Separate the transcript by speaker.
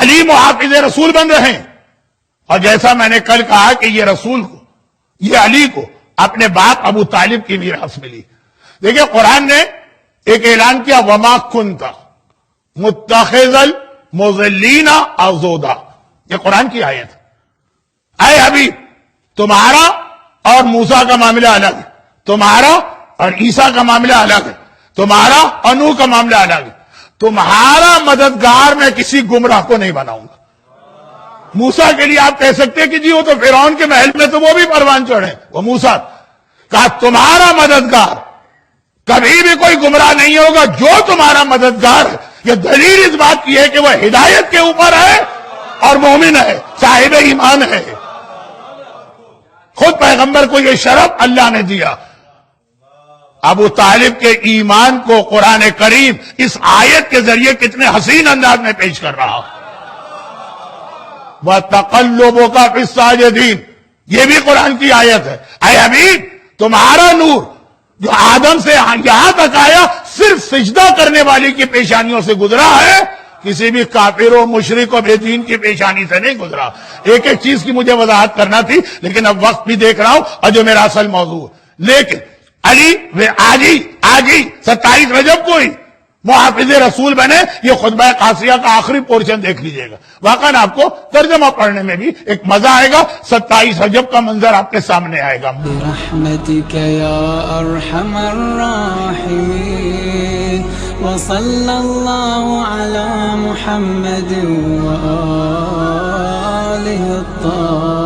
Speaker 1: علی محافظ رسول بن رہے ہیں. اور جیسا میں نے کل کہا کہ یہ رسول کو، یہ علی کو اپنے باپ ابو طالب کی میراث ملی. دیکھیں قرآن نے ایک اعلان کیا وما کنت متخذ المضلین عضدا، یہ قرآن کی آیت. اے حبیب تمہارا اور موسیٰ کا معاملہ الگ ہے، تمہارا اور عیسیٰ کا معاملہ الگ ہے، تمہارا اور نوح کا معاملہ الگ ہے. تمہارا مددگار میں کسی گمراہ کو نہیں بناؤں گا. موسیٰ کے لیے آپ کہہ سکتے ہیں کہ جی وہ تو فرعون کے محل میں تو وہ بھی پروان چڑھے، وہ موسیٰ. کہا تمہارا مددگار کبھی بھی کوئی گمراہ نہیں ہوگا. جو تمہارا مددگار ہے یہ دلیل اس بات کی ہے کہ وہ ہدایت کے اوپر ہے اور مومن ہے، صاحب ایمان ہے. خود پیغمبر کو یہ شرف اللہ نے دیا. ابو طالب کے ایمان کو قرآن کریم اس آیت کے ذریعے کتنے حسین انداز میں پیش کر رہا. وَتَقَلُّبُكَ فِي السَّاجِدِينَ، یہ بھی قرآن کی آیت ہے. اے حبیب تمہارا نور جو آدم سے یہاں تک آیا صرف سجدہ کرنے والی کی پیشانیوں سے گزرا ہے، کسی بھی کافر و مشرک و بے دین کی پیشانی سے نہیں گزرا. ایک ایک چیز کی مجھے وضاحت کرنا تھی لیکن اب وقت بھی دیکھ رہا ہوں اور جو میرا اصل موضوع ہے. لیکن علی آج ہی 27 رجب کو ہی محافظ رسول بنے. یہ خطبہ قاسیہ کا آخری پورشن دیکھ لیجئے گا، واقعا آپ کو ترجمہ پڑھنے میں بھی ایک مزہ آئے گا. 27 رجب کا منظر آپ کے سامنے آئے گا.
Speaker 2: برحمتک یا ارحم الراحمین وصلی اللہ علی محمد وآلہ الطاہرین.